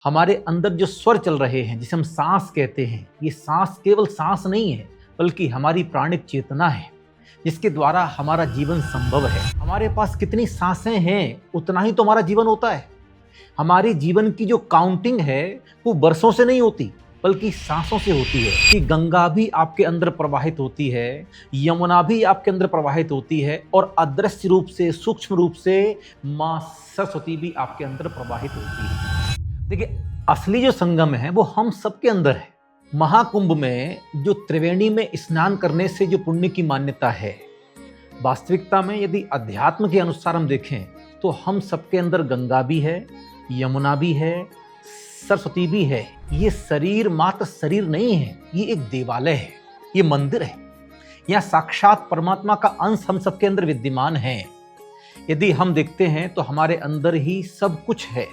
हमारे अंदर जो स्वर चल रहे हैं जिसे हम सांस कहते हैं, ये सांस केवल सांस नहीं है बल्कि हमारी प्राणिक चेतना है जिसके द्वारा हमारा जीवन संभव है। हमारे पास कितनी सांसें हैं उतना ही तो हमारा जीवन होता है। हमारी जीवन की जो काउंटिंग है वो बरसों से नहीं होती बल्कि सांसों से होती है। कि गंगा भी आपके अंदर प्रवाहित होती है, यमुना भी आपके अंदर प्रवाहित होती है और अदृश्य रूप से, सूक्ष्म रूप से माँ सरस्वती भी आपके अंदर प्रवाहित होती है। देखिए, असली जो संगम है वो हम सबके अंदर है। महाकुंभ में जो त्रिवेणी में स्नान करने से जो पुण्य की मान्यता है, वास्तविकता में यदि अध्यात्म के अनुसार हम देखें तो हम सबके अंदर गंगा भी है, यमुना भी है, सरस्वती भी है। ये शरीर मात्र शरीर नहीं है, ये एक देवालय है, ये मंदिर है। यहाँ साक्षात परमात्मा का अंश हम सबके अंदर विद्यमान है। यदि हम देखते हैं तो हमारे अंदर ही सब कुछ है।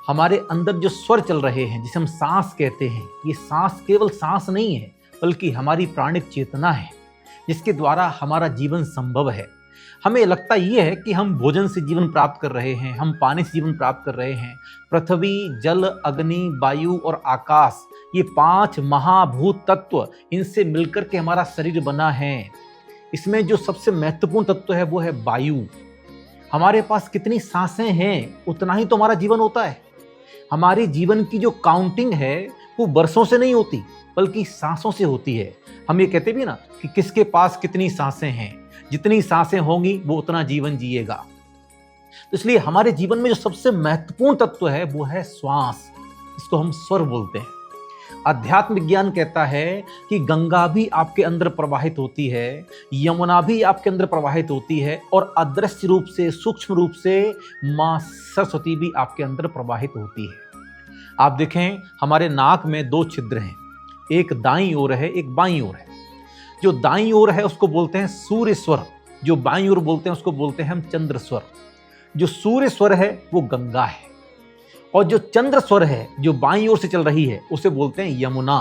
हमारे अंदर जो स्वर चल रहे हैं जिसे हम सांस कहते हैं, ये सांस केवल सांस नहीं है बल्कि हमारी प्राणिक चेतना है जिसके द्वारा हमारा जीवन संभव है। हमें लगता ये है कि हम भोजन से जीवन प्राप्त कर रहे हैं, हम पानी से जीवन प्राप्त कर रहे हैं। पृथ्वी, जल, अग्नि, वायु और आकाश, ये 5 महाभूत तत्व, इनसे मिलकर के हमारा शरीर बना है। इसमें जो सबसे महत्वपूर्ण तत्व है वो है वायु। हमारे पास कितनी सांसें हैं उतना ही तो हमारा जीवन होता है। हमारी जीवन की जो काउंटिंग है वो बरसों से नहीं होती बल्कि सांसों से होती है। हम ये कहते भी ना कि किसके पास कितनी सांसें हैं, जितनी सांसें होंगी वो उतना जीवन जिएगा। तो इसलिए हमारे जीवन में जो सबसे महत्वपूर्ण तत्व है वो है श्वास। इसको हम स्वर बोलते हैं। अध्यात्म विज्ञान कहता है कि गंगा भी आपके अंदर प्रवाहित होती है, यमुना भी आपके अंदर प्रवाहित होती है और अदृश्य रूप से, सूक्ष्म रूप से माँ सरस्वती भी आपके अंदर प्रवाहित होती है। आप देखें, हमारे नाक में 2 छिद्र हैं, एक दाईं ओर है, एक बाईं ओर है। जो दाईं ओर है उसको बोलते हैं सूर्य स्वर, जो बाईं ओर बोलते हैं उसको बोलते हैं हम चंद्र स्वर। जो सूर्य स्वर है वो गंगा है और जो चंद्र स्वर है जो बाईं ओर से चल रही है उसे बोलते हैं यमुना।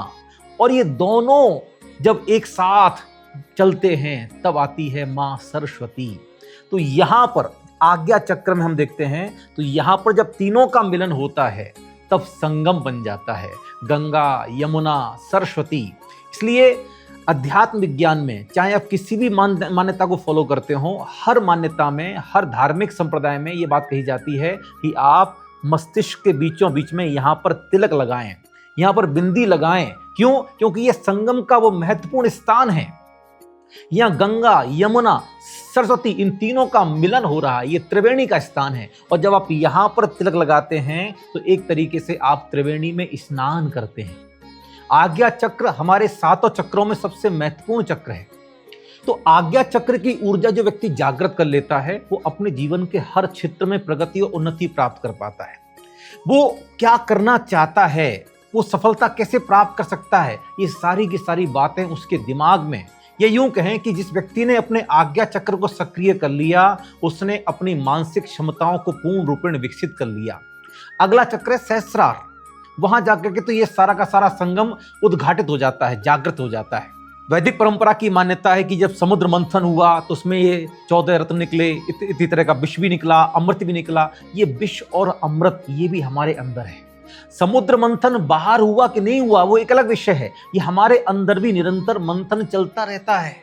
और ये दोनों जब एक साथ चलते हैं तब आती है माँ सरस्वती। तो यहाँ पर आज्ञा चक्र में हम देखते हैं तो यहाँ पर जब तीनों का मिलन होता है तब संगम बन जाता है, गंगा, यमुना, सरस्वती। इसलिए अध्यात्म विज्ञान में चाहे आप किसी भी मान्यता को फॉलो करते हो, हर मान्यता में, हर धार्मिक संप्रदाय में ये बात कही जाती है कि आप मस्तिष्क के बीचों बीच में यहाँ पर तिलक लगाएं, यहाँ पर बिंदी लगाएं। क्यों? क्योंकि ये संगम का वो महत्वपूर्ण स्थान है। यहाँ गंगा, यमुना, सरस्वती, इन तीनों का मिलन हो रहा है। ये त्रिवेणी का स्थान है और जब आप यहाँ पर तिलक लगाते हैं तो एक तरीके से आप त्रिवेणी में स्नान करते हैं। आज्ञा चक्र हमारे 7 चक्रों में सबसे महत्वपूर्ण चक्र है। तो आज्ञा चक्र की ऊर्जा जो व्यक्ति जागृत कर लेता है वो अपने जीवन के हर क्षेत्र में प्रगति और उन्नति प्राप्त कर पाता है। वो क्या करना चाहता है, वो सफलता कैसे प्राप्त कर सकता है, ये सारी की सारी बातें उसके दिमाग में, या यूं कहें कि जिस व्यक्ति ने अपने आज्ञा चक्र को सक्रिय कर लिया उसने अपनी मानसिक क्षमताओं को पूर्ण रूपेण विकसित कर लिया। अगला चक्र है सहस्रार। वहां जाकर के तो ये सारा का सारा संगम उद्घाटित हो जाता है, जागृत हो जाता है। वैदिक परंपरा की मान्यता है कि जब समुद्र मंथन हुआ तो उसमें ये 14 रत्न निकले, इसी तरह का विष भी निकला, अमृत भी निकला। ये विष और अमृत ये भी हमारे अंदर है। समुद्र मंथन बाहर हुआ कि नहीं हुआ वो एक अलग विषय है, ये हमारे अंदर भी निरंतर मंथन चलता रहता है।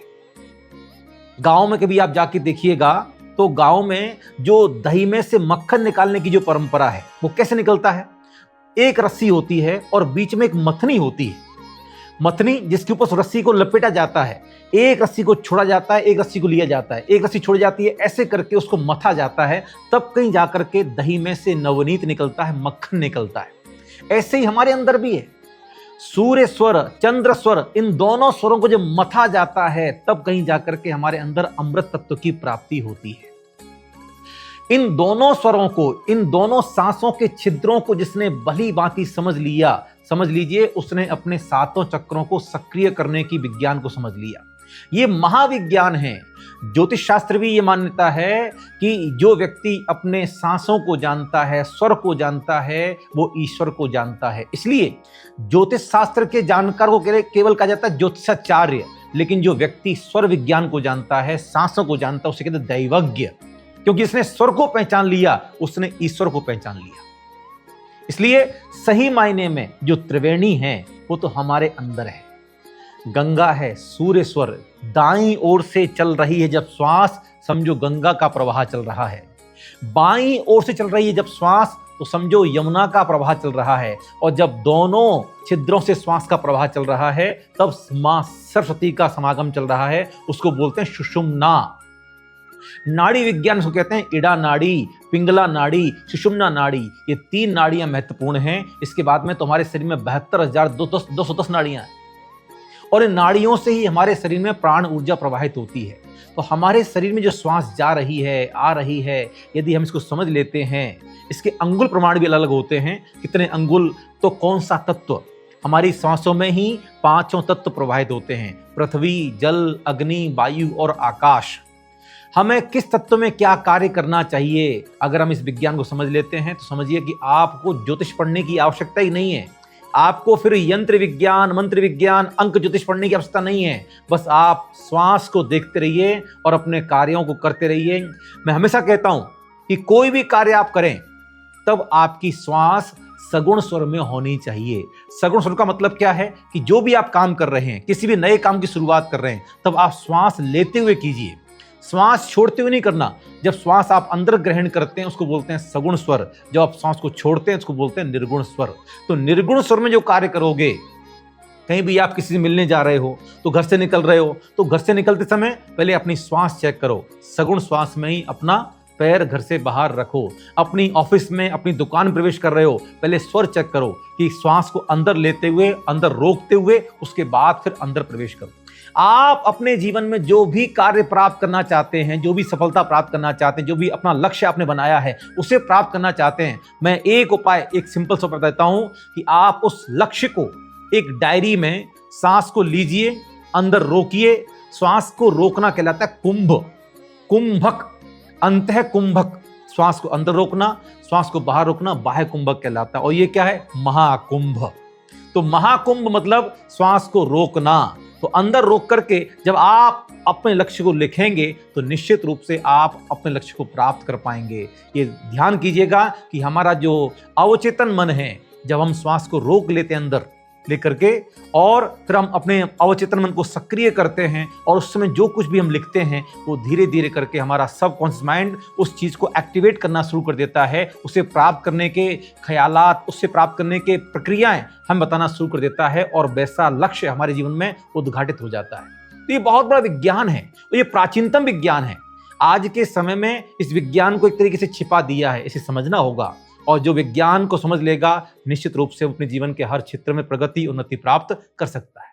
गांव में कभी आप जाके देखिएगा तो गांव में जो दही में से मक्खन निकालने की जो परंपरा है वो कैसे निकलता है। एक रस्सी होती है और बीच में एक मथनी होती है, मथनी जिसके ऊपर रस्सी को लपेटा जाता है। एक रस्सी को छोड़ा जाता है, एक रस्सी को लिया जाता है, एक रस्सी छोड़ी जाती है, ऐसे करके उसको मथा जाता है, तब कहीं जाकर के दही में से नवनीत निकलता है, मक्खन निकलता है। ऐसे ही हमारे अंदर भी है। सूर्य स्वर, चंद्र स्वर, इन दोनों स्वरों को जब मथा जाता है तब कहीं जाकर के हमारे अंदर अमृत तत्व की प्राप्ति होती है। इन दोनों स्वरों को, इन दोनों सांसों के छिद्रों को जिसने भली भांति समझ लिया, समझ लीजिए उसने अपने 7 चक्रों को सक्रिय करने की विज्ञान को समझ लिया। ये महाविज्ञान है। ज्योतिष शास्त्र भी ये मान्यता है कि जो व्यक्ति अपने सांसों को जानता है, स्वर को जानता है, वो ईश्वर को जानता है। इसलिए ज्योतिष शास्त्र के जानकार को केवल कहा जाता है ज्योतिषाचार्य, लेकिन जो व्यक्ति स्वर विज्ञान को जानता है, सांसों को जानता है, उसे कहते हैं दैवज्ञ। क्योंकि इसने स्वर को पहचान लिया, उसने ईश्वर को पहचान लिया। इसलिए सही मायने में जो त्रिवेणी है वो तो हमारे अंदर है। गंगा है सूर्य स्वर, दाईं ओर से चल रही है जब श्वास, समझो गंगा का प्रवाह चल रहा है। बाईं ओर से चल रही है जब श्वास, तो समझो यमुना का प्रवाह चल रहा है। और जब दोनों छिद्रों से श्वास का प्रवाह चल रहा है तब मां सरस्वती का समागम चल रहा है, उसको बोलते हैं सुषुम्ना। नाड़ी विज्ञान इसको कहते हैं इड़ा नाड़ी, पिंगला नाड़ी, सुषुम्ना नाड़ी। ये 3 नाड़ियां महत्वपूर्ण हैं। इसके बाद में तुम्हारे शरीर में 72,210 नाड़ियां हैं और इन नाड़ियों से ही हमारे शरीर में प्राण ऊर्जा प्रवाहित होती है। तो हमारे शरीर में जो श्वास जा रही है, आ रही है, यदि हम इसको समझ लेते हैं, इसके अंगुल प्रमाण भी अलग अलग होते हैं। कितने अंगुल, तो कौन सा तत्व, हमारी सांसों में ही 5 तत्व प्रवाहित होते हैं, पृथ्वी, जल, अग्नि, वायु और आकाश। हमें किस तत्व में क्या कार्य करना चाहिए, अगर हम इस विज्ञान को समझ लेते हैं तो समझिए कि आपको ज्योतिष पढ़ने की आवश्यकता ही नहीं है। आपको फिर यंत्र विज्ञान, मंत्र विज्ञान, अंक ज्योतिष पढ़ने की आवश्यकता नहीं है। बस आप श्वास को देखते रहिए और अपने कार्यों को करते रहिए। मैं हमेशा कहता हूं कि कोई भी कार्य आप करें तब आपकी श्वास सगुण स्वर में होनी चाहिए। सगुण स्वर का मतलब क्या है कि जो भी आप काम कर रहे हैं, किसी भी नए काम की शुरुआत कर रहे हैं, तब आप श्वास लेते हुए कीजिए, श्वास छोड़ते हुए नहीं करना। जब श्वास आप अंदर ग्रहण करते हैं उसको बोलते हैं सगुण स्वर, जब आप श्वास को छोड़ते हैं उसको बोलते हैं निर्गुण स्वर। तो निर्गुण स्वर में जो कार्य करोगे, कहीं भी आप किसी से मिलने जा रहे हो, तो घर से निकल रहे हो, तो घर से निकलते समय पहले अपनी श्वास चेक करो, सगुण श्वास में ही अपना पैर घर से बाहर रखो। अपनी ऑफिस में, अपनी दुकान प्रवेश कर रहे हो, पहले स्वर चेक करो कि श्वास को अंदर लेते हुए, अंदर रोकते हुए, उसके बाद फिर अंदर प्रवेश करो। आप अपने जीवन में जो भी कार्य प्राप्त करना चाहते हैं, जो भी सफलता प्राप्त करना चाहते हैं, जो भी अपना लक्ष्य आपने बनाया है उसे प्राप्त करना चाहते हैं, मैं एक उपाय, एक सिंपल सा बता देता हूं कि आप उस लक्ष्य को एक डायरी में सांस को लीजिए, अंदर रोकिए। श्वास को रोकना कहलाता है कुंभ, कुंभक, अंतः कुंभक। श्वास को अंदर रोकना, श्वास को बाहर रोकना, बाह्य कुंभक कहलाता है। और ये क्या है? महाकुंभ। तो महाकुंभ मतलब श्वास को रोकना। तो अंदर रोक करके जब आप अपने लक्ष्य को लिखेंगे तो निश्चित रूप से आप अपने लक्ष्य को प्राप्त कर पाएंगे। ये ध्यान कीजिएगा कि हमारा जो अवचेतन मन है, जब हम श्वास को रोक लेते हैं अंदर लेकर के और फिर हम अपने अवचेतन मन को सक्रिय करते हैं और उस समय जो कुछ भी हम लिखते हैं वो धीरे धीरे करके हमारा सबकॉन्शियस माइंड उस चीज़ को एक्टिवेट करना शुरू कर देता है। उसे प्राप्त करने के ख्यालात, उससे प्राप्त करने के प्रक्रियाएं हम बताना शुरू कर देता है और वैसा लक्ष्य हमारे जीवन में उद्घाटित हो जाता है। तो ये बहुत बड़ा विज्ञान है और ये प्राचीनतम विज्ञान है। आज के समय में इस विज्ञान को एक तरीके से छिपा दिया है, इसे समझना होगा। और जो विज्ञान को समझ लेगा निश्चित रूप से अपने जीवन के हर क्षेत्र में प्रगति, उन्नति प्राप्त कर सकता है।